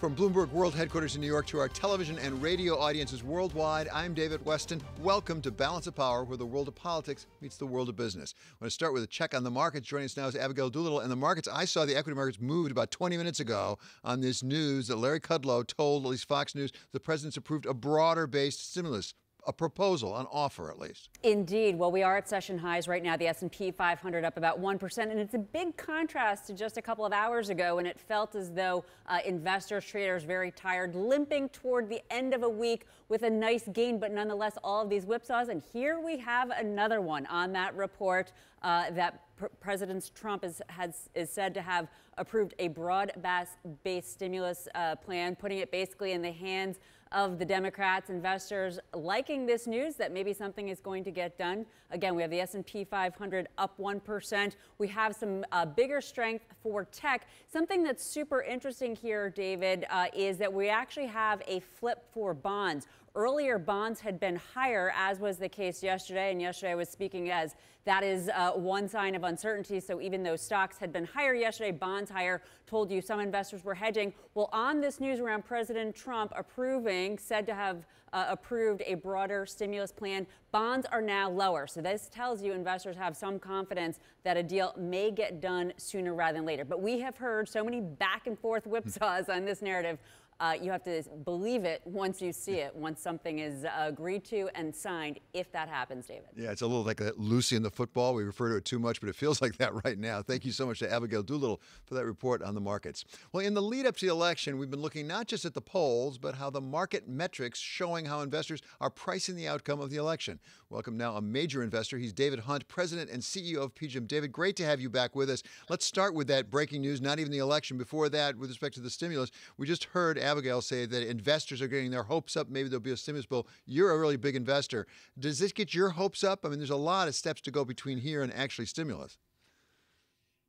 From Bloomberg World Headquarters in New York to our television and radio audiences worldwide, I'm David Weston. Welcome to Balance of Power, where the world of politics meets the world of business. I want to start with a check on the markets. Joining us now is Abigail Doolittle. And the markets, I saw the equity markets moved about 20 minutes ago on this news that Larry Kudlow told, at least Fox News, the president's approved a broader-based stimulus. A proposal, an offer at least. Indeed. Well, we are at session highs right now. The S&P 500 up about 1%. And it's a big contrast to just a couple of hours ago when it felt as though investors, traders, very tired, limping toward the end of a week with a nice gain. But nonetheless, all of these whipsaws. And here we have another one on that report that President Trump is said to have approved a broad-based stimulus plan, putting it basically in the hands of the Democrats. Investors liking this news that maybe something is going to get done. Again, we have the S&P 500 up 1%. We have some bigger strength for tech. Something that's super interesting here, David, is that we actually have a flip for bonds. Earlier, bonds had been higher, as was the case yesterday. And yesterday I was speaking as that is one sign of uncertainty. So even though stocks had been higher yesterday, bonds higher, told you some investors were hedging. Well, on this news around President Trump said to have approved a broader stimulus plan, bonds are now lower. So this tells you investors have some confidence that a deal may get done sooner rather than later. But we have heard so many back and forth whipsaws on this narrative. You have to believe it once you see it, once something is agreed to and signed, if that happens, David. Yeah, it's a little like a Lucy in the football. We refer to it too much, but it feels like that right now. Thank you so much to Abigail Doolittle for that report on the markets. Well, in the lead up to the election, we've been looking not just at the polls, but how the market metrics showing how investors are pricing the outcome of the election. Welcome now a major investor. He's David Hunt, president and CEO of PGIM. David, great to have you back with us. Let's start with that breaking news, not even the election. Before that, with respect to the stimulus, we just heard Abigail say that investors are getting their hopes up. Maybe there'll be a stimulus bill. You're a really big investor. Does this get your hopes up? I mean, there's a lot of steps to go between here and actually stimulus.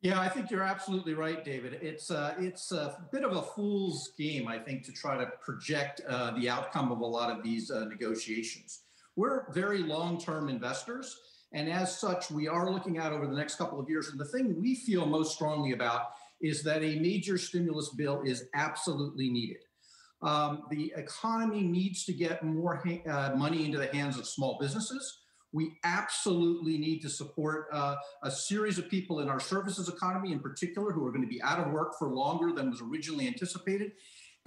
Yeah, I think you're absolutely right, David. It's a bit of a fool's game, I think, to try to project the outcome of a lot of these negotiations. We're very long-term investors, and as such, we are looking out over the next couple of years. And the thing we feel most strongly about is that a major stimulus bill is absolutely needed. The economy needs to get more money into the hands of small businesses. We absolutely need to support a series of people in our services economy in particular who are going to be out of work for longer than was originally anticipated.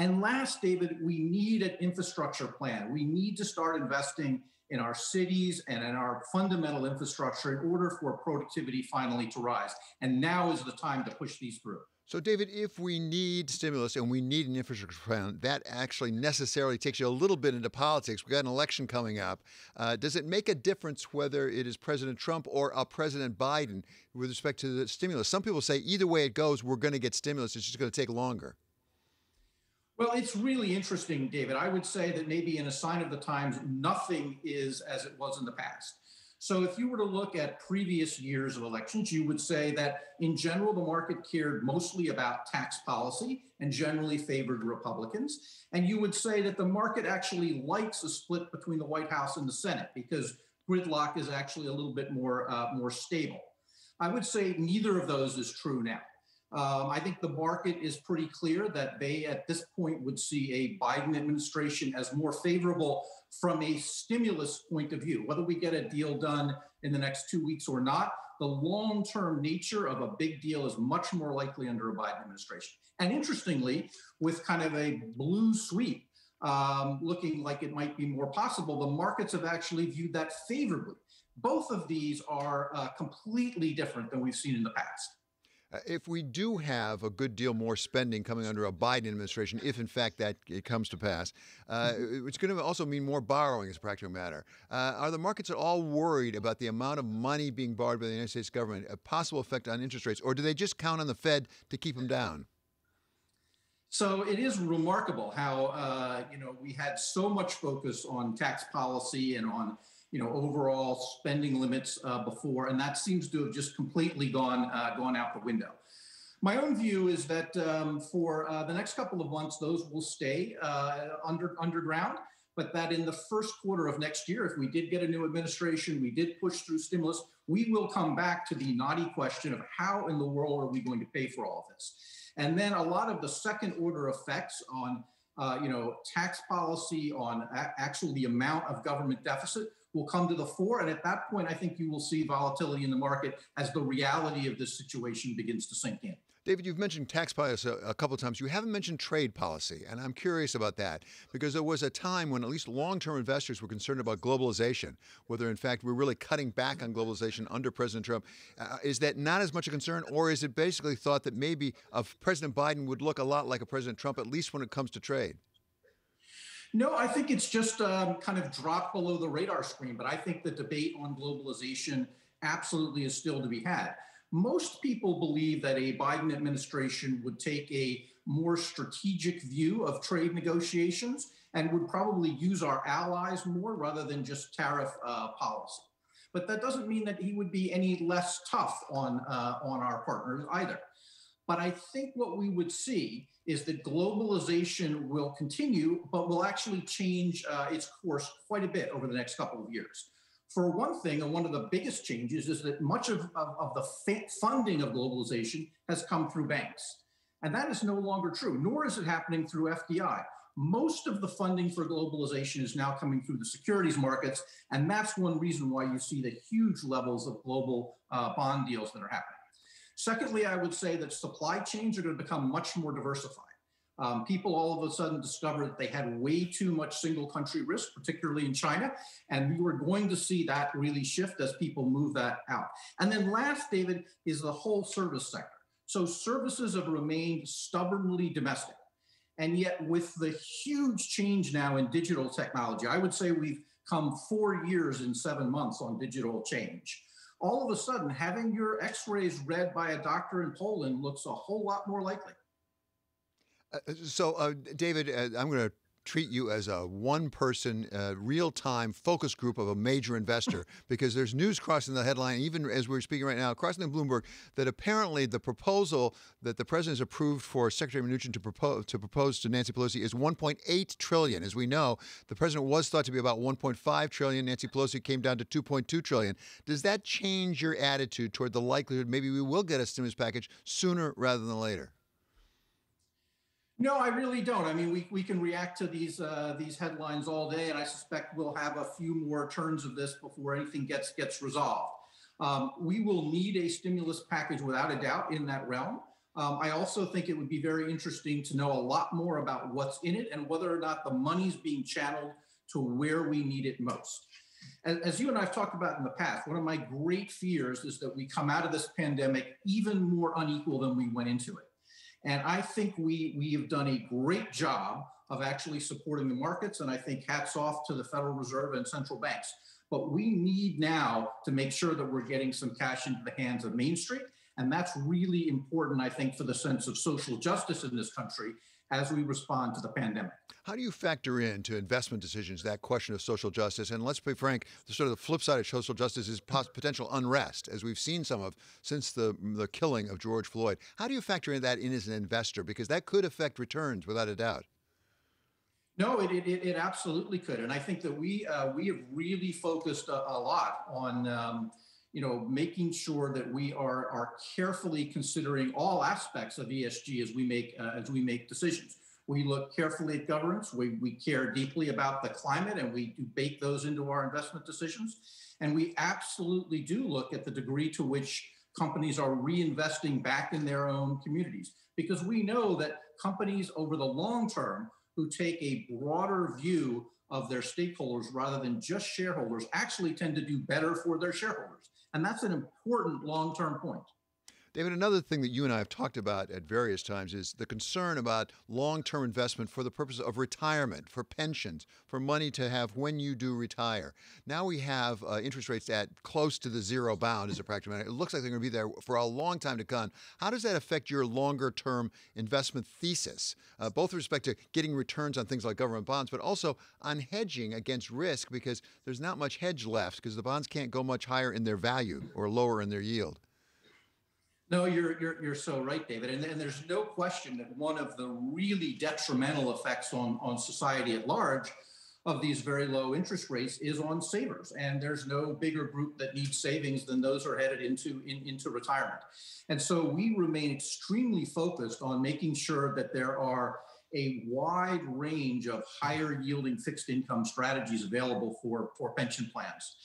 And last, David, we need an infrastructure plan. We need to start investing in our cities and in our fundamental infrastructure in order for productivity finally to rise. And now is the time to push these through. So, David, if we need stimulus and we need an infrastructure plan, that actually necessarily takes you a little bit into politics. We've got an election coming up. Does it make a difference whether it is President Trump or President Biden with respect to the stimulus? Some people say either way it goes, we're going to get stimulus. It's just going to take longer. Well, it's really interesting, David. I would say that maybe in a sign of the times, nothing is as it was in the past. So if you were to look at previous years of elections, you would say that in general, the market cared mostly about tax policy and generally favored Republicans. And you would say that the market actually likes a split between the White House and the Senate because gridlock is actually a little bit more stable. I would say neither of those is true now. I think the market is pretty clear that they, at this point, would see a Biden administration as more favorable from a stimulus point of view. Whether we get a deal done in the next 2 weeks or not, the long-term nature of a big deal is much more likely under a Biden administration. And interestingly, with kind of a blue sweep looking like it might be more possible, the markets have actually viewed that favorably. Both of these are completely different than we've seen in the past. If we do have a good deal more spending coming under a Biden administration, if in fact that it comes to pass, it's going to also mean more borrowing as a practical matter. Are the markets at all worried about the amount of money being borrowed by the United States government, a possible effect on interest rates, or do they just count on the Fed to keep them down? So it is remarkable how we had so much focus on tax policy and on overall spending limits before, and that seems to have just completely gone out the window. My own view is that for the next couple of months, those will stay underground, but that in the first quarter of next year, if we did get a new administration, we did push through stimulus, we will come back to the knotty question of how in the world are we going to pay for all of this? And then a lot of the second order effects on tax policy, on actually the amount of government deficit will come to the fore. And at that point, I think you will see volatility in the market as the reality of this situation begins to sink in. David, you've mentioned tax policy a couple of times. You haven't mentioned trade policy, and I'm curious about that because there was a time when at least long-term investors were concerned about globalization, whether in fact we're really cutting back on globalization under President Trump. Is that not as much a concern, or is it basically thought that maybe President Biden would look a lot like a President Trump, at least when it comes to trade? No, I think it's just kind of dropped below the radar screen, but I think the debate on globalization absolutely is still to be had. Most people believe that a Biden administration would take a more strategic view of trade negotiations and would probably use our allies more rather than just tariff policy. But that doesn't mean that he would be any less tough on our partners either. But I think what we would see is that globalization will continue, but will actually change its course quite a bit over the next couple of years. For one thing, and one of the biggest changes is that much of the funding of globalization has come through banks. And that is no longer true, nor is it happening through FDI. Most of the funding for globalization is now coming through the securities markets. And that's one reason why you see the huge levels of global bond deals that are happening. Secondly, I would say that supply chains are going to become much more diversified. People all of a sudden discovered that they had way too much single country risk, particularly in China. And we were going to see that really shift as people move that out. And then last, David, is the whole service sector. So services have remained stubbornly domestic. And yet with the huge change now in digital technology, I would say we've come 4 years in 7 months on digital change. All of a sudden, having your x-rays read by a doctor in Poland looks a whole lot more likely. David, I'm going to treat you as a one-person, real-time focus group of a major investor because there's news crossing the headline, even as we're speaking right now, crossing the Bloomberg, that apparently the proposal that the president has approved for Secretary Mnuchin to propose to Nancy Pelosi is $1.8 trillion. As we know, the president was thought to be about $1.5 trillion. Nancy Pelosi came down to $2.2 trillion. Does that change your attitude toward the likelihood maybe we will get a stimulus package sooner rather than later? No, I really don't. I mean, we can react to these headlines all day, and I suspect we'll have a few more turns of this before anything gets resolved. We will need a stimulus package without a doubt in that realm. I also think it would be very interesting to know a lot more about what's in it and whether or not the money's being channeled to where we need it most. As you and I have talked about in the past, one of my great fears is that we come out of this pandemic even more unequal than we went into it. And I think we have done a great job of actually supporting the markets. And I think hats off to the Federal Reserve and central banks. But we need now to make sure that we're getting some cash into the hands of Main Street. And that's really important, I think, for the sense of social justice in this country as we respond to the pandemic. How do you factor into investment decisions that question of social justice? And let's be frank, the flip side of social justice is potential unrest, as we've seen some of since the killing of George Floyd. How do you factor that in as an investor? Because that could affect returns without a doubt. No, it absolutely could. And I think that we have really focused a lot on making sure that we are carefully considering all aspects of ESG as we make decisions. We look carefully at governance. We care deeply about the climate, and we do bake those into our investment decisions. And we absolutely do look at the degree to which companies are reinvesting back in their own communities, because we know that companies over the long term who take a broader view of their stakeholders rather than just shareholders actually tend to do better for their shareholders. And that's an important long-term point. David, another thing that you and I have talked about at various times is the concern about long-term investment for the purpose of retirement, for pensions, for money to have when you do retire. Now we have interest rates at close to the zero bound as a practical matter. It looks like they're going to be there for a long time to come. How does that affect your longer-term investment thesis, both with respect to getting returns on things like government bonds, but also on hedging against risk, because there's not much hedge left because the bonds can't go much higher in their value or lower in their yield? No, you're so right, David. And there's no question that one of the really detrimental effects on society at large of these very low interest rates is on savers. And there's no bigger group that needs savings than those who are headed into retirement. And so we remain extremely focused on making sure that there are a wide range of higher yielding fixed income strategies available for pension plans.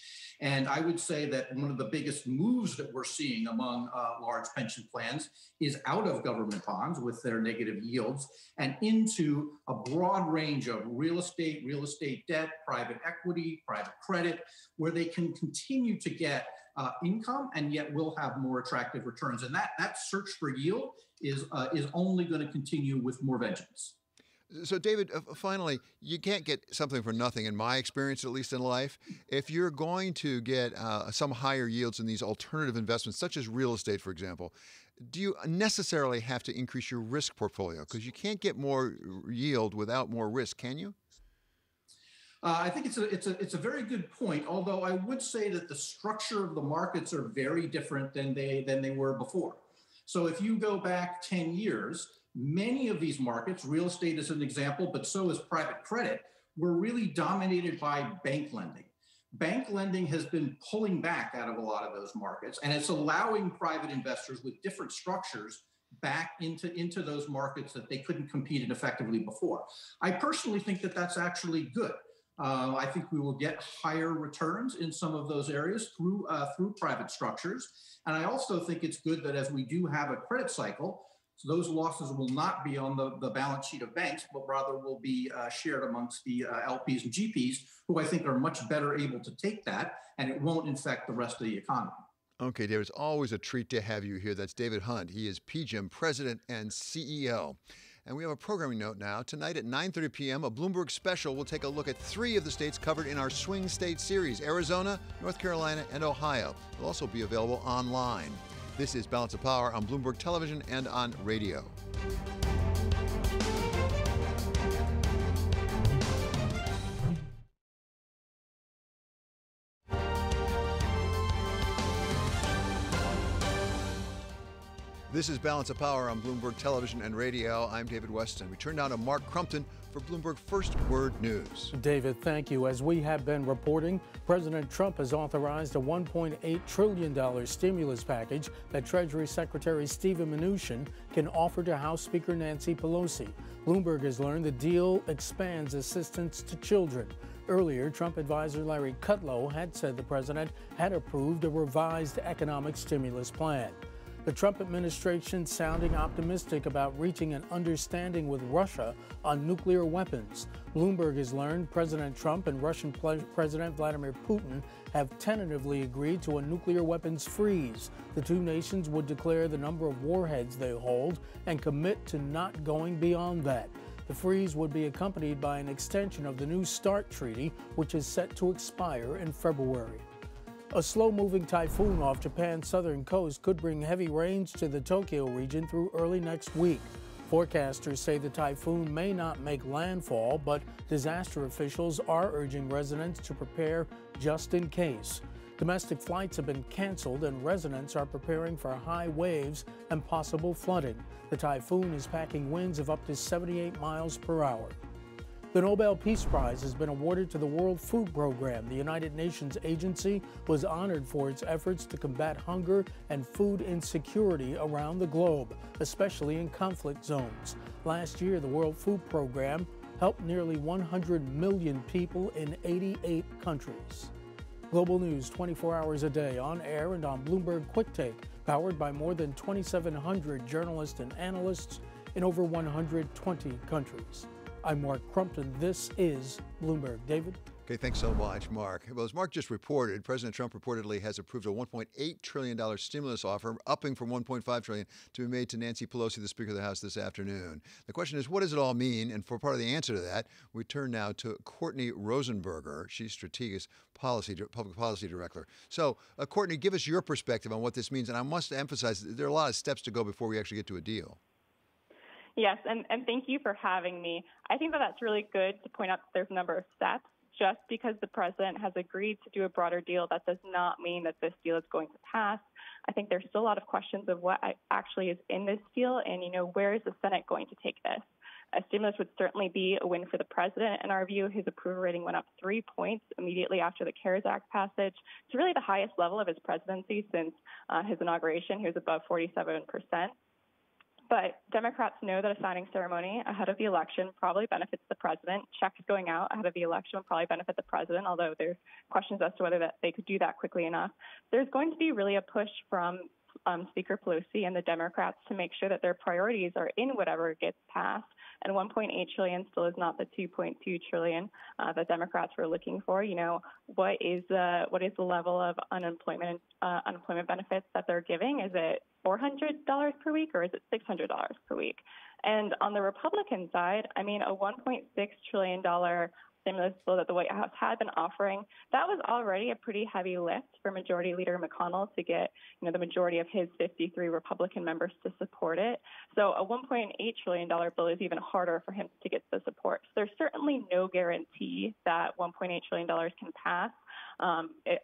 And I would say that one of the biggest moves that we're seeing among large pension plans is out of government bonds with their negative yields and into a broad range of real estate debt, private equity, private credit, where they can continue to get income and yet will have more attractive returns. And that search for yield is only going to continue with more vengeance. So, David, finally, you can't get something for nothing, in my experience, at least in life. If you're going to get some higher yields in these alternative investments, such as real estate, for example, do you necessarily have to increase your risk portfolio? Because you can't get more yield without more risk, can you? I think it's a very good point, although I would say that the structure of the markets are very different than they were before. So if you go back 10 years, many of these markets, real estate is an example, but so is private credit, were really dominated by bank lending. Bank lending has been pulling back out of a lot of those markets, and it's allowing private investors with different structures back into those markets that they couldn't compete in effectively before. I personally think that that's actually good. I think we will get higher returns in some of those areas through private structures. And I also think it's good that as we do have a credit cycle, so those losses will not be on the balance sheet of banks, but rather will be shared amongst the LPs and GPs, who I think are much better able to take that, and it won't infect the rest of the economy. Okay, David, it's always a treat to have you here. That's David Hunt. He is PGIM President and CEO. And we have a programming note now. Tonight at 9:30 p.m., a Bloomberg special will take a look at 3 of the states covered in our Swing State series: Arizona, North Carolina, and Ohio. It'll also be available online. This is Balance of Power on Bloomberg Television and on radio. This is Balance of Power on Bloomberg Television and radio. I'm David Weston. We turn now to Mark Crumpton for Bloomberg First Word News. David, thank you. As we have been reporting, President Trump has authorized a $1.8 trillion stimulus package that Treasury Secretary Steven Mnuchin can offer to House Speaker Nancy Pelosi. Bloomberg has learned the deal expands assistance to children. Earlier, Trump advisor Larry Kudlow had said the president had approved a revised economic stimulus plan. The Trump administration sounding optimistic about reaching an understanding with Russia on nuclear weapons. Bloomberg has learned President Trump and Russian President Vladimir Putin have tentatively agreed to a nuclear weapons freeze. The two nations would declare the number of warheads they hold and commit to not going beyond that. The freeze would be accompanied by an extension of the New START treaty, which is set to expire in February. A slow-moving typhoon off Japan's southern coast could bring heavy rains to the Tokyo region through early next week. Forecasters say the typhoon may not make landfall, but disaster officials are urging residents to prepare just in case. Domestic flights have been canceled and residents are preparing for high waves and possible flooding. The typhoon is packing winds of up to 78 miles per hour. The Nobel Peace Prize has been awarded to the World Food Program. The United Nations agency was honored for its efforts to combat hunger and food insecurity around the globe, especially in conflict zones. Last year, the World Food Program helped nearly 100 million people in 88 countries. Global news 24 hours a day, on air and on Bloomberg Quick Take, powered by more than 2,700 journalists and analysts in over 120 countries. I'm Mark Crumpton. This is Bloomberg. David? Okay, thanks so much, Mark. Well, as Mark just reported, President Trump reportedly has approved a $1.8 trillion stimulus offer, upping from $1.5 trillion, to be made to Nancy Pelosi, the Speaker of the House, this afternoon. The question is, what does it all mean? And for part of the answer to that, we turn now to Courtney Rosenberger. She's Strategic Public Policy Director. So, Courtney, give us your perspective on what this means. And I must emphasize that there are a lot of steps to go before we actually get to a deal. Yes, and thank you for having me. I think that that's really good to point out that there's a number of steps. Just because the president has agreed to do a broader deal, that does not mean that this deal is going to pass. I think there's still a lot of questions of what actually is in this deal and, where is the Senate going to take this? A stimulus would certainly be a win for the president. In our view, his approval rating went up 3 points immediately after the CARES Act passage to really the highest level of his presidency since his inauguration. He was above 47%. But Democrats know that a signing ceremony ahead of the election probably benefits the president. Checks going out ahead of the election would probably benefit the president, although there's questions as to whether that they could do that quickly enough. There's going to be really a push from Speaker Pelosi and the Democrats to make sure that their priorities are in whatever gets passed. And $1.8 trillion still is not the $2.2 trillion that Democrats were looking for. You know, what is the level of unemployment benefits that they're giving? Is it $400 per week or is it $600 per week? And on the Republican side, I mean, a $1.6 trillion stimulus bill that the White House had been offering, that was already a pretty heavy lift for Majority Leader McConnell to get, the majority of his 53 Republican members to support it. So a $1.8 trillion bill is even harder for him to get the support. So there's certainly no guarantee that $1.8 trillion can pass.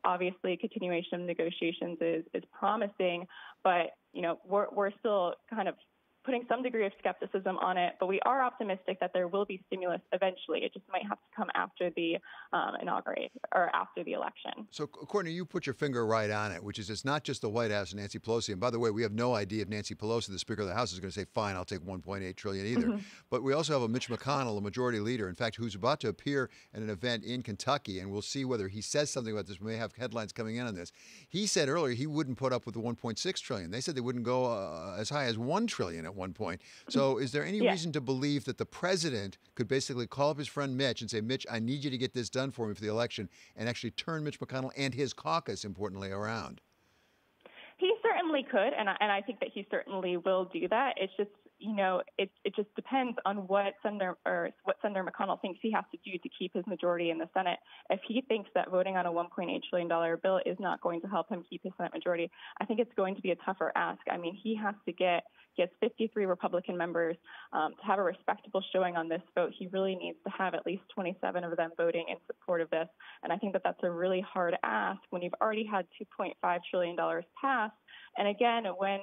Obviously, continuation of negotiations is promising, but we're still kind of putting some degree of skepticism on it, but we are optimistic that there will be stimulus eventually. It just might have to come after the inauguration or after the election. So, Courtney, you put your finger right on it, which is it's not just the White House and Nancy Pelosi. And by the way, we have no idea if Nancy Pelosi, the Speaker of the House, is going to say, fine, I'll take $1.8 trillion either. Mm-hmm. But we also have a Mitch McConnell, a majority leader, in fact, who's about to appear at an event in Kentucky, and we'll see whether he says something about this. We may have headlines coming in on this. He said earlier he wouldn't put up with the $1.6 trillion. They said they wouldn't go as high as $1 trillion at one point. So is there any reason to believe that the president could basically call up his friend Mitch and say, Mitch, I need you to get this done for me for the election, and actually turn Mitch McConnell and his caucus, importantly, around? He certainly could, and I think that he certainly will do that. It's just, it just depends on what Senator McConnell thinks he has to do to keep his majority in the Senate. If he thinks that voting on a $1.8 trillion bill is not going to help him keep his Senate majority, I think it's going to be a tougher ask. I mean, he has to get 53 Republican members to have a respectable showing on this vote. He really needs to have at least 27 of them voting in support of this. And I think that that's a really hard ask when you've already had $2.5 trillion passed. And again, when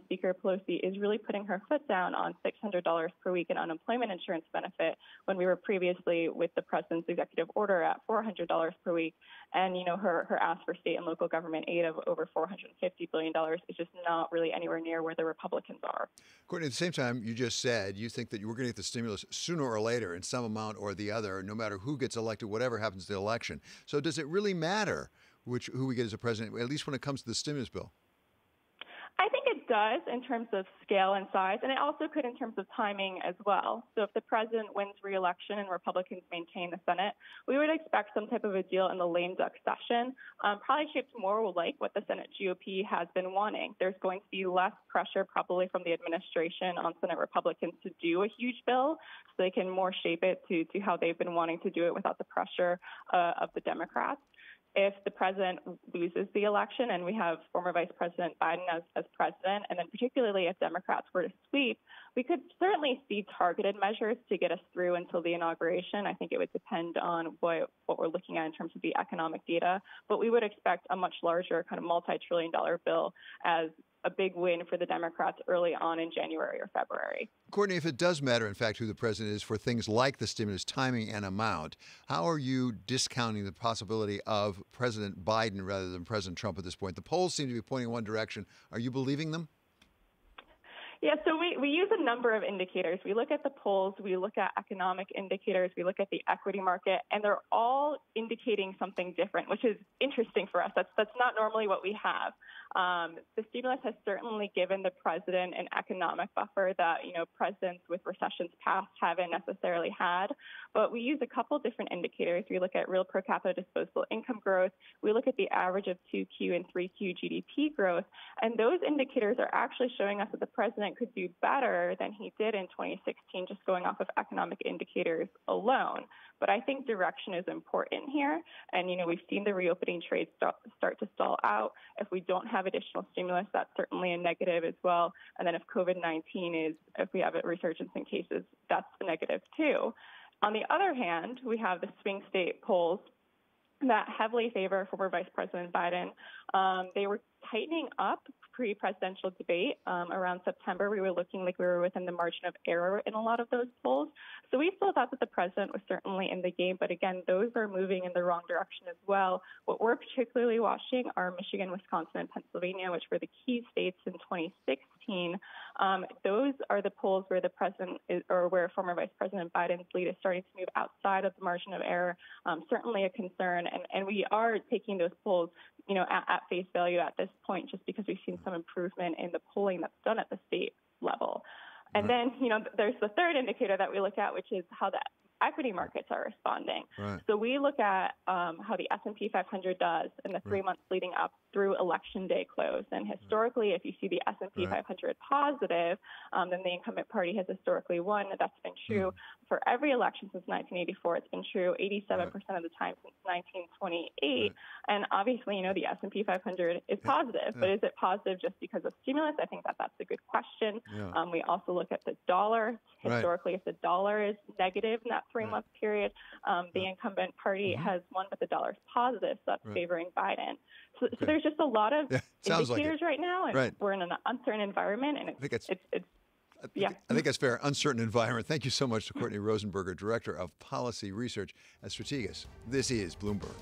Speaker Pelosi is really putting her foot down on $600 per week in unemployment insurance benefit, when we were previously with the president's executive order at $400 per week, and her ask for state and local government aid of over $450 billion is just not really anywhere near where the Republicans are. Courtney, at the same time, you just said you think that we're going to get the stimulus sooner or later in some amount or the other, no matter who gets elected, whatever happens to the election. So does it really matter who we get as a president, at least when it comes to the stimulus bill? I think it does in terms of scale and size, and it also could in terms of timing as well. So if the president wins re-election and Republicans maintain the Senate, we would expect some type of a deal in the lame duck session, probably shaped more like what the Senate GOP has been wanting. There's going to be less pressure probably from the administration on Senate Republicans to do a huge bill, so they can more shape it to how they've been wanting to do it without the pressure of the Democrats. If the president loses the election and we have former Vice President Biden as president, and then particularly if Democrats were to sweep, we could certainly see targeted measures to get us through until the inauguration. I think it would depend on what we're looking at in terms of the economic data, but we would expect a much larger kind of multi-trillion-dollar bill as a big win for the Democrats early on in January or February. Courtney, if it does matter, in fact, who the president is for things like the stimulus timing and amount, how are you discounting the possibility of President Biden rather than President Trump at this point? The polls seem to be pointing one direction. Are you believing them? Yeah, so we use a number of indicators. We look at the polls, we look at economic indicators, we look at the equity market, and they're all indicating something different, which is interesting for us. That's not normally what we have. The stimulus has certainly given the president an economic buffer that, presidents with recessions past haven't necessarily had. But we use a couple different indicators. We look at real per capita disposable income growth. We look at the average of 2Q and 3Q GDP growth. And those indicators are actually showing us that the president could do better than he did in 2016, just going off of economic indicators alone. But I think direction is important here. And, we've seen the reopening trade start to stall out. If we don't have additional stimulus, that's certainly a negative as well. And then if if we have a resurgence in cases, that's a negative too. On the other hand, we have the swing state polls that heavily favor former Vice President Biden. They were tightening up pre-presidential debate. Around September, we were looking like we were within the margin of error in a lot of those polls. So we still thought that the president was certainly in the game, but again, those are moving in the wrong direction as well. What we're particularly watching are Michigan, Wisconsin, and Pennsylvania, which were the key states in 2016. Those are the polls where the president is, or where former Vice President Biden's lead is starting to move outside of the margin of error. Certainly a concern, and we are taking those polls, at face value at this point, just because we've seen some improvement in the polling that's done at the state level. And then, there's the third indicator that we look at, which is how the equity markets are responding. Right. So we look at how the S&P 500 does in the 3 months leading up through election day close. And historically, if you see the S&P 500 positive, then the incumbent party has historically won. That's been true for every election since 1984. It's been true 87% of the time since 1928. And obviously, the S&P 500 is positive. But is it positive just because of stimulus? I think that's a good question. We also look at the dollar. Historically, if the dollar is negative in that 3-month period, the incumbent party has won, but the dollar is positive, so that's favoring Biden. So there's just a lot of indicators right now, and we're in an uncertain environment, and I think that's fair. Uncertain environment. Thank you so much to Courtney Rosenberger, Director of Policy Research at Strategas. This is Bloomberg.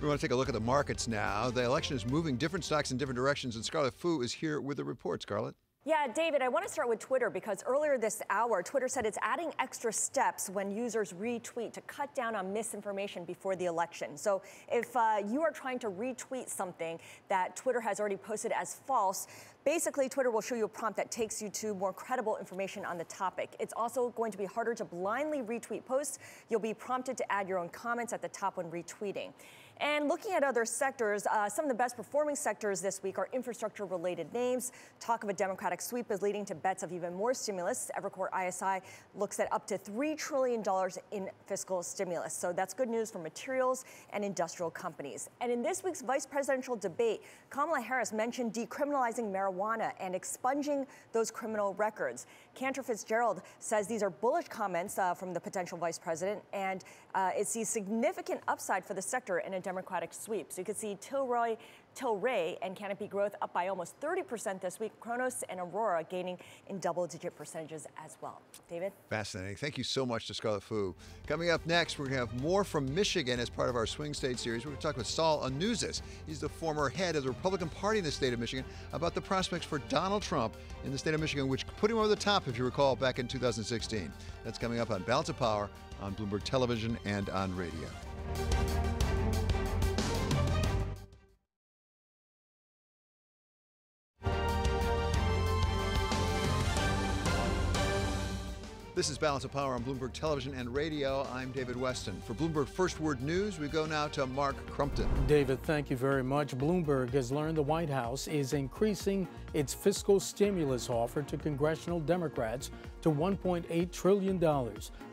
We want to take a look at the markets now. The election is moving different stocks in different directions, and Scarlett Fu is here with the report. Scarlett? Yeah, David, I want to start with Twitter because earlier this hour, Twitter said it's adding extra steps when users retweet to cut down on misinformation before the election. So if you are trying to retweet something that Twitter has already posted as false, basically Twitter will show you a prompt that takes you to more credible information on the topic. It's also going to be harder to blindly retweet posts. You'll be prompted to add your own comments at the top when retweeting. And looking at other sectors, some of the best performing sectors this week are infrastructure-related names. Talk of a Democratic sweep is leading to bets of even more stimulus. Evercore ISI looks at up to $3 trillion in fiscal stimulus. So that's good news for materials and industrial companies. And in this week's vice presidential debate, Kamala Harris mentioned decriminalizing marijuana and expunging those criminal records. Cantor Fitzgerald says these are bullish comments from the potential vice president, and it sees significant upside for the sector in a Democratic sweep. So you could see Tilray and Canopy Growth up by almost 30% this week. Kronos and Aurora gaining in double-digit percentages as well. David? Fascinating. Thank you so much to Scarlett Fu. Coming up next, we're going to have more from Michigan as part of our Swing State series. We're going to talk with Saul Anuzis. He's the former head of the Republican Party in the state of Michigan about the prospects for Donald Trump in the state of Michigan, which put him over the top, if you recall, back in 2016. That's coming up on Balance of Power on Bloomberg Television and on radio. This is Balance of Power on Bloomberg Television and Radio. I'm David Weston. For Bloomberg First Word News, we go now to Mark Crumpton. David, thank you very much. Bloomberg has learned the White House is increasing its fiscal stimulus offer to congressional Democrats to $1.8 trillion.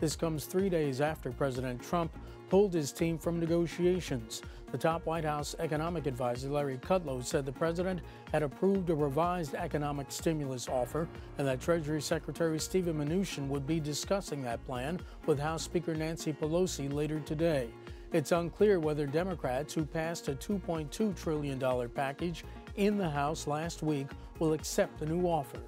This comes 3 days after President Trump pulled his team from negotiations. The top White House economic advisor, Larry Kudlow, said the president had approved a revised economic stimulus offer and that Treasury Secretary Steven Mnuchin would be discussing that plan with House Speaker Nancy Pelosi later today. It's unclear whether Democrats, who passed a $2.2 trillion package in the House last week, will accept the new offer.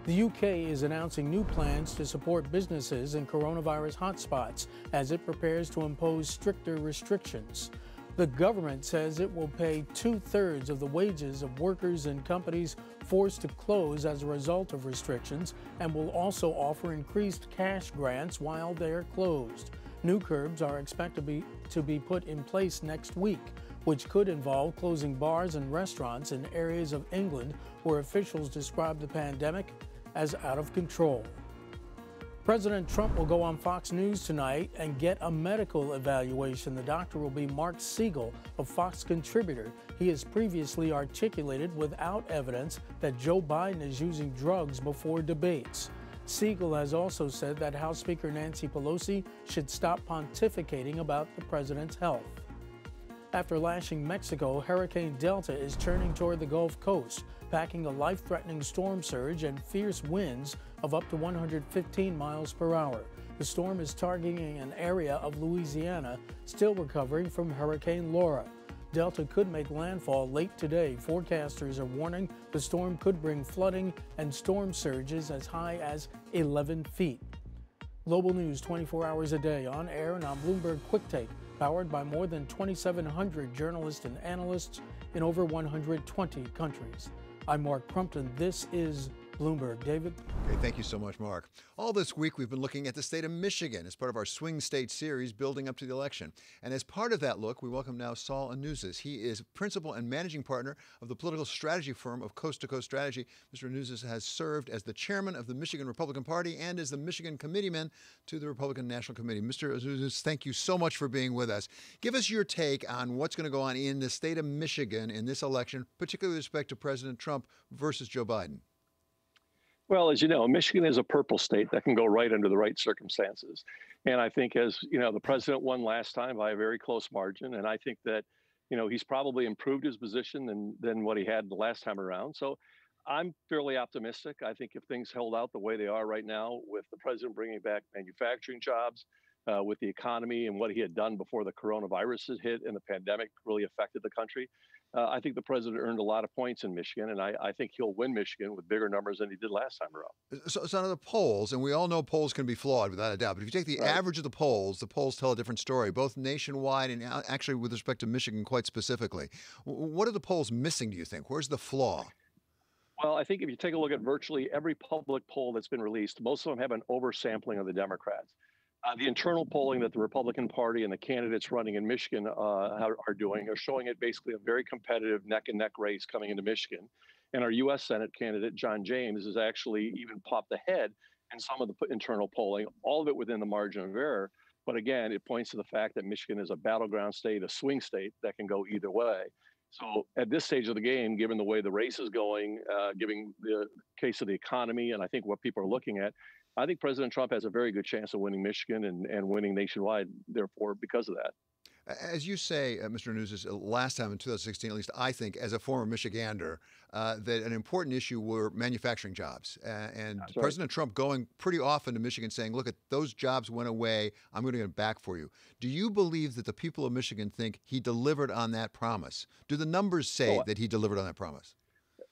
The UK is announcing new plans to support businesses in coronavirus hotspots as it prepares to impose stricter restrictions. The government says it will pay 2/3 of the wages of workers in companies forced to close as a result of restrictions and will also offer increased cash grants while they are closed. New curbs are expected to be put in place next week, which could involve closing bars and restaurants in areas of England where officials describe the pandemic as out of control. President Trump will go on Fox News tonight and get a medical evaluation. The doctor will be Mark Siegel, a Fox contributor. He has previously articulated without evidence that Joe Biden is using drugs before debates. Siegel has also said that House Speaker Nancy Pelosi should stop pontificating about the president's health. After lashing Mexico, Hurricane Delta is turning toward the Gulf Coast. packing a life-threatening storm surge and fierce winds of up to 115 miles per hour. The storm is targeting an area of Louisiana still recovering from Hurricane Laura. Delta could make landfall late today. Forecasters are warning the storm could bring flooding and storm surges as high as 11 feet. Global news 24 hours a day, on air and on Bloomberg Quick Take, powered by more than 2,700 journalists and analysts in over 120 countries. I'm Mark Crumpton. This is Bloomberg. David? Okay, thank you so much, Mark. All this week, we've been looking at the state of Michigan as part of our Swing State series building up to the election. And as part of that look, we welcome now Saul Anouzis. He is principal and managing partner of the political strategy firm of Coast to Coast Strategy. Mr. Anouzis has served as the chairman of the Michigan Republican Party and as the Michigan committeeman to the Republican National Committee. Mr. Anouzis, thank you so much for being with us. Give us your take on what's going to go on in the state of Michigan in this election, particularly with respect to President Trump versus Joe Biden. Well, as you know, Michigan is a purple state that can go right under the right circumstances. And I think, as you know, the president won last time by a very close margin. And I think that, you know, he's probably improved his position than what he had the last time around. So I'm fairly optimistic. I think if things held out the way they are right now, with the president bringing back manufacturing jobs, with the economy and what he had done before the coronavirus had hit and the pandemic really affected the country, I think the president earned a lot of points in Michigan, and I think he'll win Michigan with bigger numbers than he did last time around. So on the polls, and we all know polls can be flawed without a doubt, but if you take the average of the polls tell a different story, both nationwide and actually with respect to Michigan quite specifically. What are the polls missing, do you think? Where's the flaw? Well, I think if you take a look at virtually every public poll that's been released, most of them have an oversampling of the Democrats. The internal polling that the Republican Party and the candidates running in Michigan are doing are showing it basically a very competitive neck-and-neck race coming into Michigan. And our U.S. Senate candidate, John James, has actually even popped ahead in some of the internal polling, all of it within the margin of error. But again, it points to the fact that Michigan is a battleground state, a swing state that can go either way. So at this stage of the game, given the way the race is going, given the case of the economy, and I think what people are looking at, I think President Trump has a very good chance of winning Michigan and winning nationwide, therefore, because of that. As you say, Mr. Anouzis, last time in 2016, at least I think, as a former Michigander, that an important issue were manufacturing jobs. And President Trump going pretty often to Michigan saying, look, those jobs went away, I'm going to get them back for you. Do you believe that the people of Michigan think he delivered on that promise? Do the numbers say that he delivered on that promise?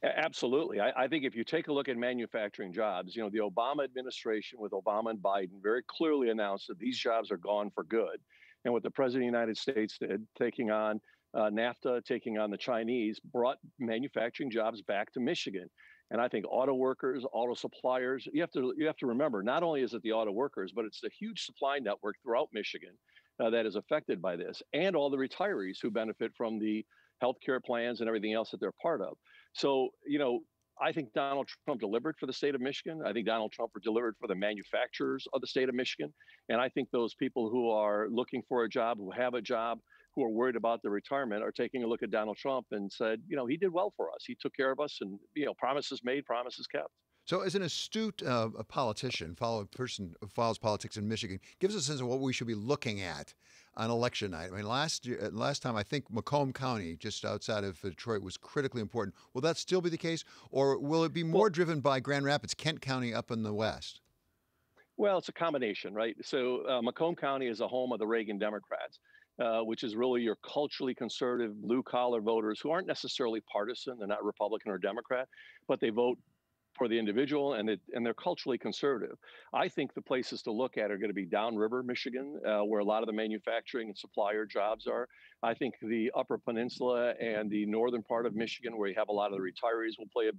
Absolutely. I think if you take a look at manufacturing jobs, you know, the Obama administration with Obama and Biden very clearly announced that these jobs are gone for good. And what the president of the United States did, taking on NAFTA, taking on the Chinese, brought manufacturing jobs back to Michigan. And I think auto workers, auto suppliers, you have to remember, not only is it the auto workers, but it's the huge supply network throughout Michigan that is affected by this, and all the retirees who benefit from the healthcare plans and everything else that they're part of. So, you know, I think Donald Trump delivered for the state of Michigan. I think Donald Trump delivered for the manufacturers of the state of Michigan. And I think those people who are looking for a job, who have a job, who are worried about their retirement are taking a look at Donald Trump and said, you know, he did well for us. He took care of us, and, you know, promises made, promises kept. So as an astute politician, a person who follows politics in Michigan, gives us a sense of what we should be looking at on election night. I mean, last time, I think Macomb County, just outside of Detroit, was critically important. Will that still be the case, or will it be more driven by Grand Rapids, Kent County up in the west? Well, it's a combination, right? So Macomb County is a home of the Reagan Democrats, which is really your culturally conservative, blue-collar voters who aren't necessarily partisan. They're not Republican or Democrat, but they vote for the individual, and they're culturally conservative. I think the places to look at are going to be downriver Michigan, where a lot of the manufacturing and supplier jobs are. I think the Upper Peninsula and the northern part of Michigan, where you have a lot of the retirees, will play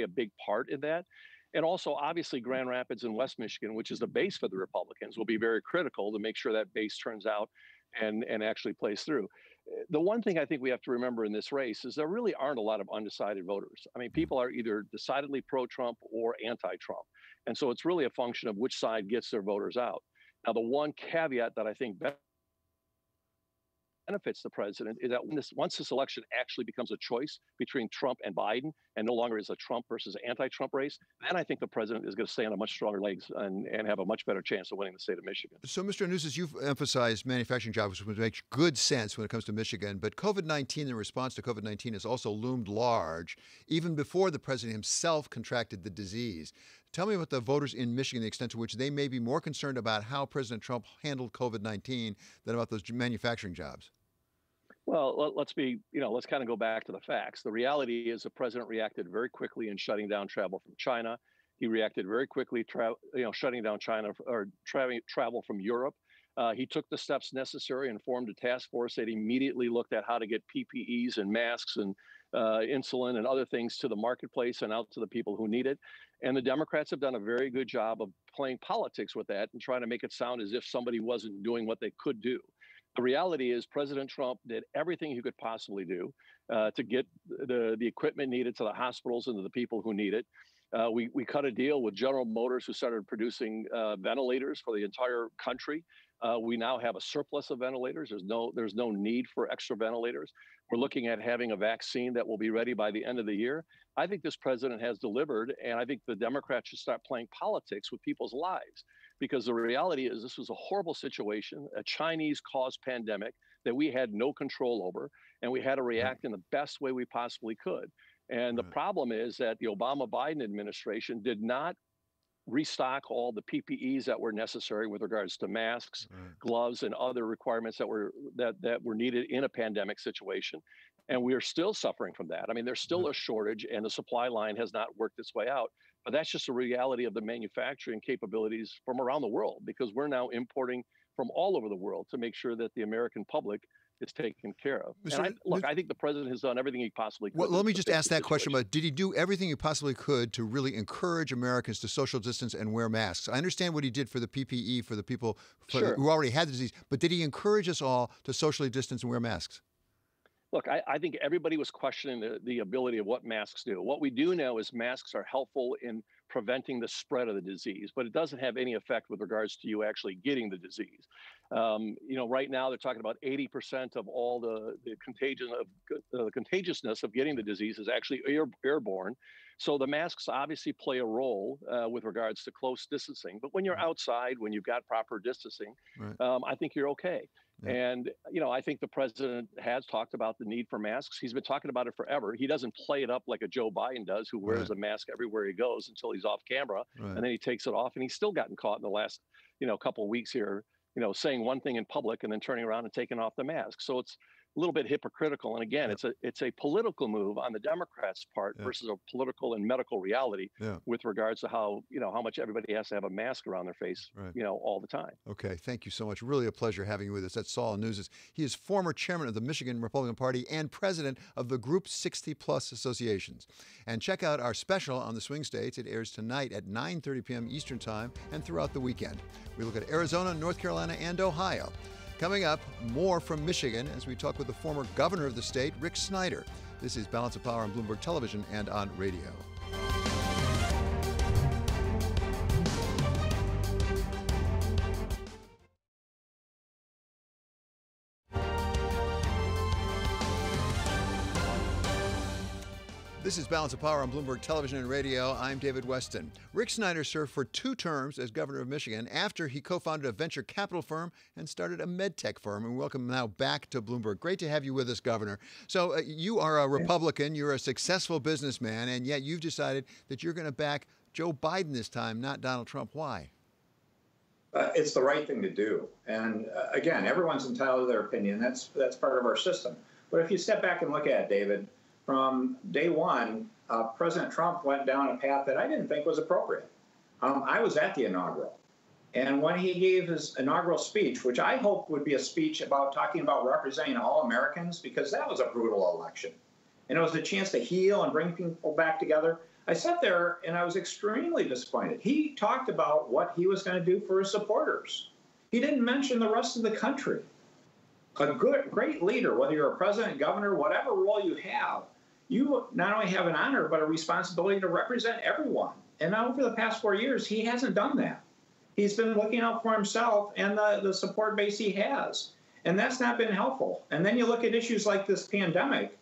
a big part in that. And also, obviously, Grand Rapids and West Michigan, which is the base for the Republicans, will be very critical to make sure that base turns out and actually plays through. The one thing I think we have to remember in this race is there really aren't a lot of undecided voters. I mean, people are either decidedly pro-Trump or anti-Trump. And so it's really a function of which side gets their voters out. Now, the one caveat that I think benefits the president is that once this election actually becomes a choice between Trump and Biden and no longer is a Trump versus anti-Trump race, then I think the president is going to stay on a much stronger legs and have a much better chance of winning the state of Michigan. So, Mr. Anusis, you've emphasized manufacturing jobs, which makes good sense when it comes to Michigan, but COVID-19, the response to COVID-19 has also loomed large, even before the president himself contracted the disease. Tell me about the voters in Michigan, the extent to which they may be more concerned about how President Trump handled COVID-19 than about those manufacturing jobs. Well, let's kind of go back to the facts. The reality is the president reacted very quickly in shutting down travel from China. He reacted very quickly, shutting down China or travel from Europe. He took the steps necessary and formed a task force that immediately looked at how to get PPEs and masks and insulin and other things to the marketplace and out to the people who need it. And the Democrats have done a very good job of playing politics with that and trying to make it sound as if somebody wasn't doing what they could do. The reality is President Trump did everything he could possibly do to get the equipment needed to the hospitals and to the people who need it. We cut a deal with General Motors, who started producing ventilators for the entire country. We now have a surplus of ventilators. There's no need for extra ventilators. We're looking at having a vaccine that will be ready by the end of the year. I think this president has delivered, and I think the Democrats should start playing politics with people's lives, because the reality is this was a horrible situation, a Chinese-caused pandemic that we had no control over, and we had to react in the best way we possibly could. And the problem is that the Obama-Biden administration did not restock all the PPEs that were necessary with regards to masks, gloves, and other requirements that were needed in a pandemic situation. And we are still suffering from that. I mean, there's still a shortage, and the supply line has not worked its way out. But that's just a reality of the manufacturing capabilities from around the world, because we're now importing from all over the world to make sure that the American public is taken care of. I think the president has done everything he possibly could. Well, let me just ask that question about, did he do everything he possibly could to really encourage Americans to social distance and wear masks? I understand what he did for the PPE for the people who already had the disease, but did he encourage us all to socially distance and wear masks? Look, I think everybody was questioning the ability of what masks do. What we do know is masks are helpful in preventing the spread of the disease, but it doesn't have any effect with regards to you actually getting the disease. Right now they're talking about 80% of all the contagiousness of getting the disease is actually airborne. So the masks obviously play a role with regards to close distancing. But when you're outside, when you've got proper distancing, I think you're okay. And, I think the president has talked about the need for masks. He's been talking about it forever. He doesn't play it up like a Joe Biden does, who wears a mask everywhere he goes until he's off camera. And then he takes it off. And he's still gotten caught in the last, couple of weeks here, saying one thing in public and then turning around and taking off the mask. So it's a little bit hypocritical. And again, it's a political move on the Democrats' part versus a political and medical reality with regards to how much everybody has to have a mask around their face, all the time. Okay. Thank you so much. Really a pleasure having you with us. That's Saul Anusis. He is former chairman of the Michigan Republican Party and president of the Group 60 Plus Associations. And check out our special on the swing states. It airs tonight at 9:30 p.m. Eastern Time and throughout the weekend. We look at Arizona, North Carolina, and Ohio. Coming up, more from Michigan as we talk with the former governor of the state, Rick Snyder. This is Balance of Power on Bloomberg Television and on radio. This is Balance of Power on Bloomberg Television and Radio. I'm David Weston. Rick Snyder served for 2 terms as governor of Michigan after he co-founded a venture capital firm and started a med tech firm. And welcome now back to Bloomberg. Great to have you with us, Governor. So you are a Republican, you're a successful businessman, and yet you've decided that you're going to back Joe Biden this time, not Donald Trump. Why? It's the right thing to do. And again, everyone's entitled to their opinion. That's part of our system. But if you step back and look at it, David, from day one, President Trump went down a path that I didn't think was appropriate. I was at the inaugural. And when he gave his inaugural speech, which I hoped would be a speech about talking about representing all Americans, because that was a brutal election. And it was a chance to heal and bring people back together. I sat there and I was extremely disappointed. He talked about what he was going to do for his supporters. He didn't mention the rest of the country. A great leader, whether you're a president, governor, whatever role you have, you not only have an honor, but a responsibility to represent everyone. And now over the past 4 years, he hasn't done that. He's been looking out for himself and the support base he has. And that's not been helpful. And then you look at issues like this pandemic,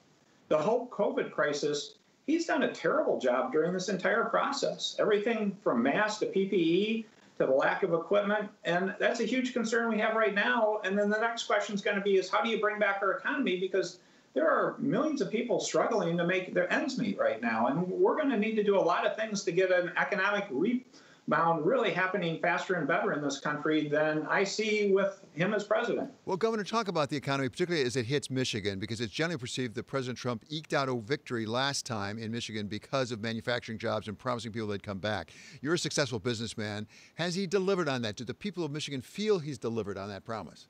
the whole COVID crisis. He's done a terrible job during this entire process. Everything from masks to PPE to the lack of equipment. And that's a huge concern we have right now. And then the next question is going to be is how do you bring back our economy? Because there are millions of people struggling to make their ends meet right now. And we're going to need to do a lot of things to get an economic rebound really happening faster and better in this country than I see with him as president. Well, Governor, talk about the economy, particularly as it hits Michigan, because it's generally perceived that President Trump eked out a victory last time in Michigan because of manufacturing jobs and promising people they'd come back. You're a successful businessman. Has he delivered on that? Do the people of Michigan feel he's delivered on that promise?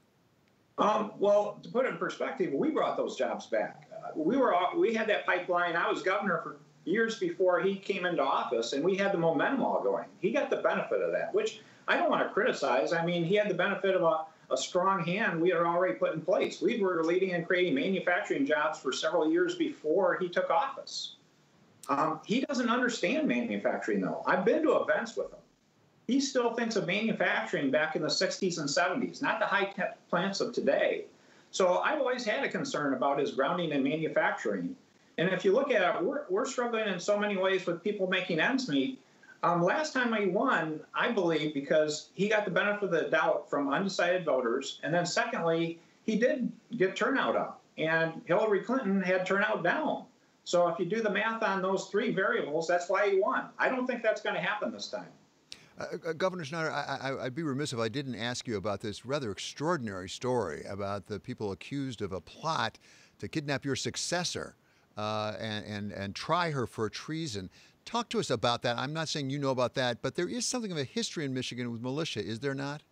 Well, to put it in perspective, we brought those jobs back. We had that pipeline. I was governor for years before he came into office, and we had the momentum all going. He got the benefit of that, which I don't want to criticize. I mean, he had the benefit of a strong hand we had already put in place. We were leading and creating manufacturing jobs for several years before he took office. He doesn't understand manufacturing, though. I've been to events with him. He still thinks of manufacturing back in the 60s and 70s, not the high-tech plants of today. So I've always had a concern about his grounding in manufacturing. And if you look at it, we're struggling in so many ways with people making ends meet. Last time he won, I believe, because he got the benefit of the doubt from undecided voters. And then secondly, he did get turnout up. And Hillary Clinton had turnout down. So if you do the math on those three variables, that's why he won. I don't think that's going to happen this time. Governor Snyder, I'd be remiss if I didn't ask you about this rather extraordinary story about the people accused of a plot to kidnap your successor and try her for treason. Talk to us about that. I'm not saying you know about that, but there is something of a history in Michigan with militia, is there not?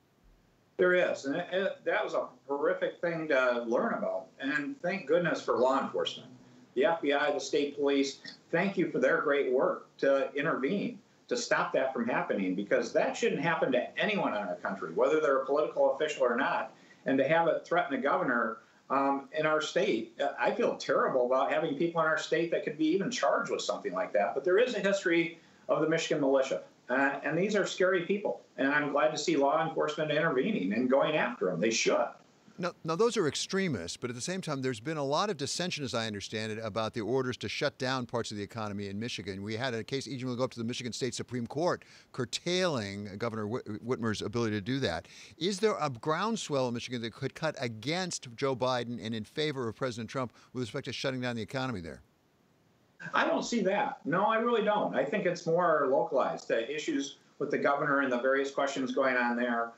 There is, and that was a horrific thing to learn about. And thank goodness for law enforcement. The FBI, the state police, thank you for their great work to intervene, to stop that from happening, because that shouldn't happen to anyone in our country, whether they're a political official or not. And to have it threaten a governor in our state, I feel terrible about having people in our state that could be even charged with something like that. But there is a history of the Michigan militia, and these are scary people. And I'm glad to see law enforcement intervening and going after them. They should. Now, those are extremists, but at the same time, there's been a lot of dissension, as I understand it, about the orders to shut down parts of the economy in Michigan. We had a case even go up to the Michigan State Supreme Court, curtailing Governor Whitmer's ability to do that. Is there a groundswell in Michigan that could cut against Joe Biden and in favor of President Trump with respect to shutting down the economy there? I don't see that. No, I really don't. I think it's more localized, the issues with the governor and the various questions going on there.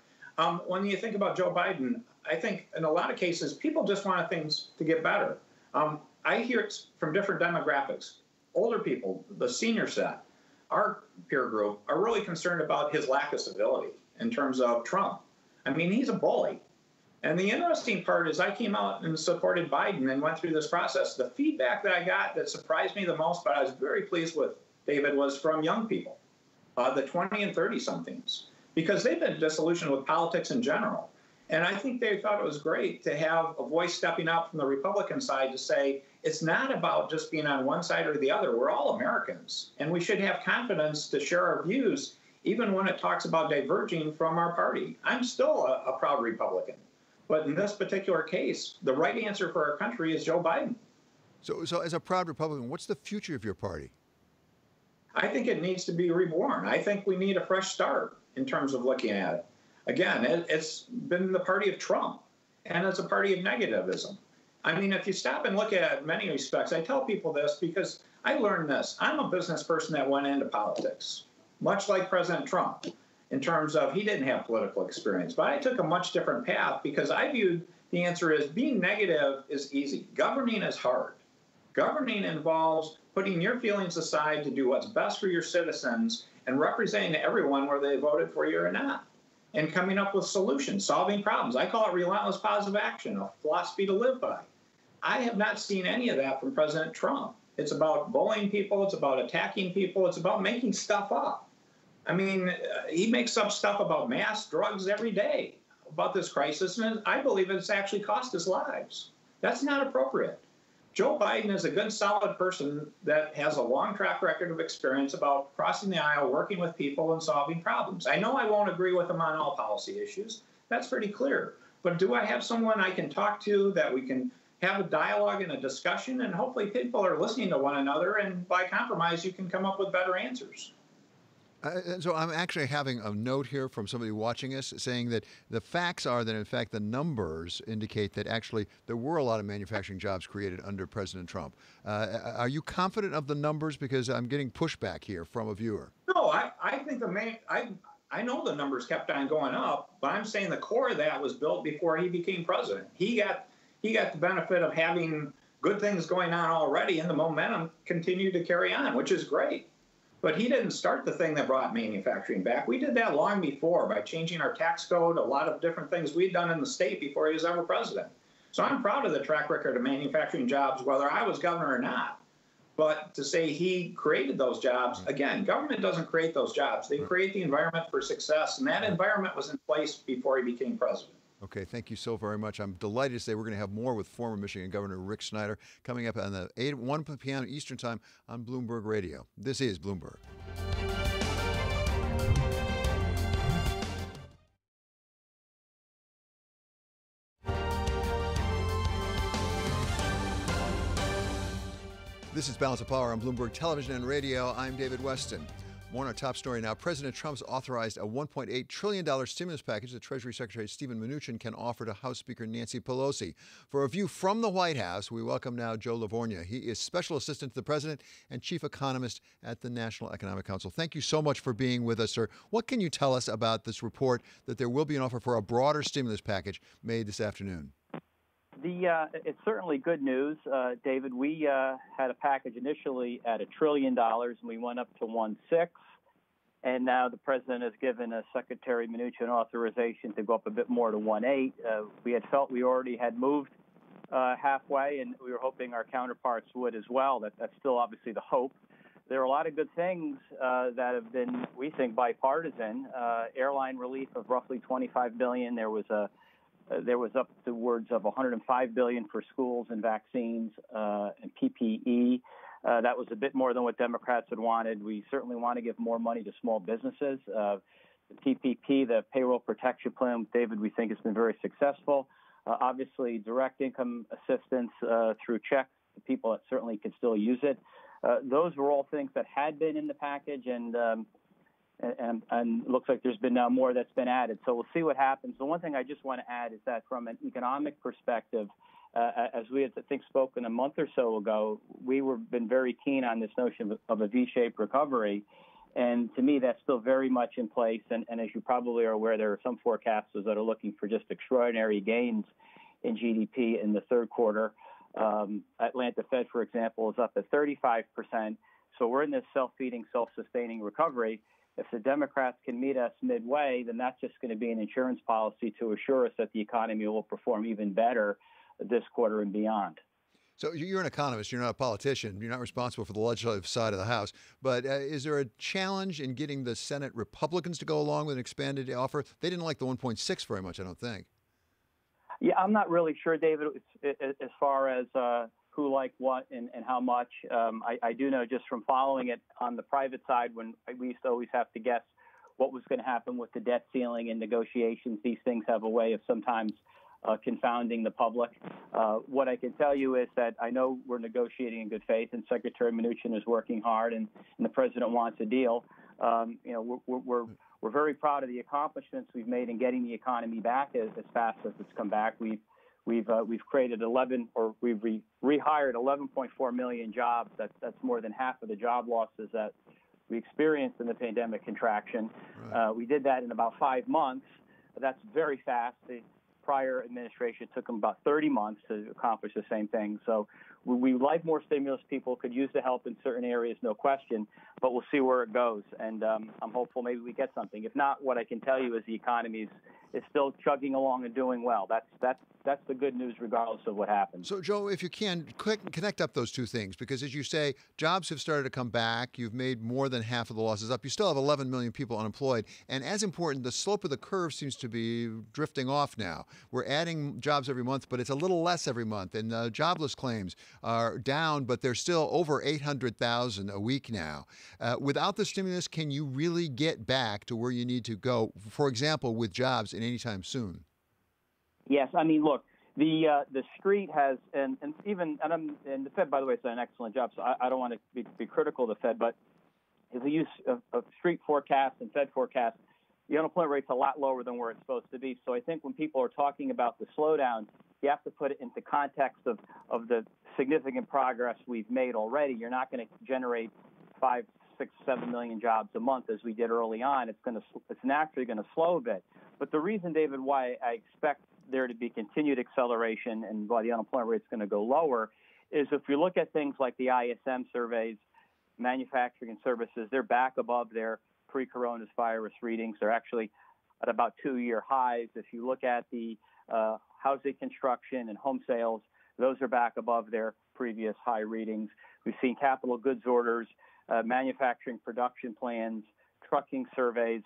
When you think about Joe Biden, I think in a lot of cases, people just want things to get better. I hear it from different demographics. Older people, the senior set, our peer group, are really concerned about his lack of civility in terms of Trump. I mean, he's a bully. And the interesting part is I came out and supported Biden and went through this process. The feedback that I got that surprised me the most, but I was very pleased with, David, was from young people, the 20 and 30-somethings, because they've been disillusioned with politics in general. And I think they thought it was great to have a voice stepping up from the Republican side to say, it's not about just being on one side or the other. We're all Americans, and we should have confidence to share our views, even when it talks about diverging from our party. I'm still a proud Republican. But in this particular case, the right answer for our country is Joe Biden. So as a proud Republican, what's the future of your party? I think it needs to be reborn. I think we need a fresh start in terms of looking at it. Again, it's been the party of Trump, and it's a party of negativism. I mean, if you stop and look at it in many respects, I tell people this because I learned this. I'm a business person that went into politics, much like President Trump, in terms of he didn't have political experience. But I took a much different path because I viewed the answer as being negative is easy. Governing is hard. Governing involves putting your feelings aside to do what's best for your citizens and representing everyone whether they voted for you or not, and coming up with solutions, solving problems. I call it relentless positive action, a philosophy to live by. I have not seen any of that from President Trump. It's about bullying people. It's about attacking people. It's about making stuff up. I mean, he makes up stuff about mass drugs every day about this crisis, and I believe it's actually cost us lives. That's not appropriate. Joe Biden is a good, solid person that has a long track record of experience about crossing the aisle, working with people, and solving problems. I know I won't agree with him on all policy issues. That's pretty clear. but do I have someone I can talk to that we can have a dialogue and a discussion, and hopefully people are listening to one another, and by compromise, you can come up with better answers. So I'm actually having a note here from somebody watching us saying that the facts are that, in fact, the numbers indicate that actually there were a lot of manufacturing jobs created under President Trump. Are you confident of the numbers? Because I'm getting pushback here from a viewer. No, I think I know the numbers kept on going up, but I'm saying the core of that was built before he became president. He got the benefit of having good things going on already, and the momentum continued to carry on, which is great. But he didn't start the thing that brought manufacturing back. We did that long before by changing our tax code, a lot of different things we'd done in the state before he was ever president. So I'm proud of the track record of manufacturing jobs, whether I was governor or not. But to say he created those jobs, again, government doesn't create those jobs. They create the environment for success, and that environment was in place before he became president. Okay, thank you so very much. I'm delighted to say we're going to have more with former Michigan Governor Rick Snyder coming up on the 1 p.m. Eastern Time on Bloomberg Radio. This is Bloomberg. This is Balance of Power on Bloomberg Television and Radio. I'm David Weston. More on our top story now. President Trump's authorized a $1.8 trillion stimulus package that Treasury Secretary Steven Mnuchin can offer to House Speaker Nancy Pelosi. For a view from the White House, we welcome now Joe Lavorgna. He is Special Assistant to the President and Chief Economist at the National Economic Council. Thank you so much for being with us, sir. What can you tell us about this report that there will be an offer for a broader stimulus package made this afternoon? It's certainly good news, David. We had a package initially at $1 trillion, and we went up to 1.6, and now the president has given Secretary Mnuchin authorization to go up a bit more to 1.8. We had felt we already had moved halfway, and we were hoping our counterparts would as well. That's still obviously the hope. There are a lot of good things that have been, we think, bipartisan. Airline relief of roughly $25 billion. There was upwards of $105 billion for schools and vaccines and PPE. That was a bit more than what Democrats had wanted. We certainly want to give more money to small businesses. The PPP, the Payroll Protection Plan, David, we think has been very successful. Obviously, direct income assistance through checks to people that certainly could still use it. Those were all things that had been in the package, and it looks like there's been now more that's been added. So we'll see what happens. The one thing I just want to add is that from an economic perspective, as we had, I think, spoken a month or so ago, we were been very keen on this notion of a V-shaped recovery. And to me, that's still very much in place. And as you probably are aware, there are some forecasters that are looking for just extraordinary gains in GDP in the third quarter. Atlanta Fed, for example, is up at 35%. So we're in this self-feeding, self-sustaining recovery. If the Democrats can meet us midway, then that's just going to be an insurance policy to assure us that the economy will perform even better this quarter and beyond. So you're an economist. You're not a politician. You're not responsible for the legislative side of the House. But is there a challenge in getting the Senate Republicans to go along with an expanded offer? They didn't like the 1.6 very much, I don't think. Yeah, I'm not really sure, David, as far as who liked what and how much. I do know just from following it on the private side, when we used to always have to guess what was going to happen with the debt ceiling and negotiations. These things have a way of sometimes confounding the public. What I can tell you is that I know we're negotiating in good faith, and Secretary Mnuchin is working hard, and the president wants a deal. We're very proud of the accomplishments we've made in getting the economy back as fast as it's come back. We've created we've rehired 11.4 million jobs. That's more than half of the job losses that we experienced in the pandemic contraction. Right. We did that in about 5 months. That's very fast. The prior administration took them about 30 months to accomplish the same thing. So we like more stimulus. People could use the help in certain areas, no question, but we'll see where it goes. And I'm hopeful maybe we get something. If not, what I can tell you is the economy is still chugging along and doing well. That's the good news regardless of what happens. So, Joe, if you can, connect up those two things, because as you say, jobs have started to come back. You've made more than half of the losses up. You still have 11 million people unemployed. And as important, the slope of the curve seems to be drifting off now. We're adding jobs every month, but it's a little less every month. And jobless claims are down, but they're still over 800,000 a week now. Without the stimulus, can you really get back to where you need to go, for example, with jobs in any time soon? Yes, I mean, look, the street has, and the Fed, by the way, has done an excellent job. So I don't want to be critical of the Fed, but if we use a street forecast and Fed forecast, the unemployment rate's a lot lower than where it's supposed to be. So I think when people are talking about the slowdown, you have to put it into context of the significant progress we've made already. You're not going to generate 5, 6, 7 million jobs a month as we did early on. It's naturally going to slow a bit. But the reason, David, why I expect there to be continued acceleration and why the unemployment rate is going to go lower is if you look at things like the ISM surveys, manufacturing and services, they're back above their pre-coronavirus readings. They're actually at about 2-year highs. If you look at the housing construction and home sales, those are back above their previous high readings. We've seen capital goods orders, manufacturing production plans, trucking surveys.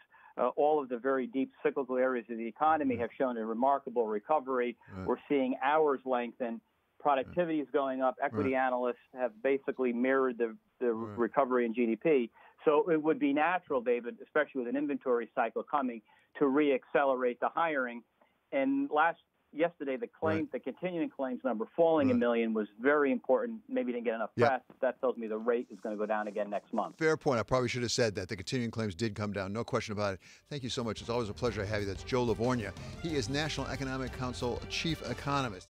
All of the very deep cyclical areas of the economy have shown a remarkable recovery. We're seeing hours lengthen. Productivity is going up. Equity analysts have basically mirrored the recovery in GDP. So it would be natural, David, especially with an inventory cycle coming, to reaccelerate the hiring. And yesterday, the continuing claims number falling a million was very important. Maybe didn't get enough press. That tells me the rate is going to go down again next month. Fair point. I probably should have said that. The continuing claims did come down. No question about it. Thank you so much. It's always a pleasure to have you. That's Joe Lavorgna. He is National Economic Council Chief Economist.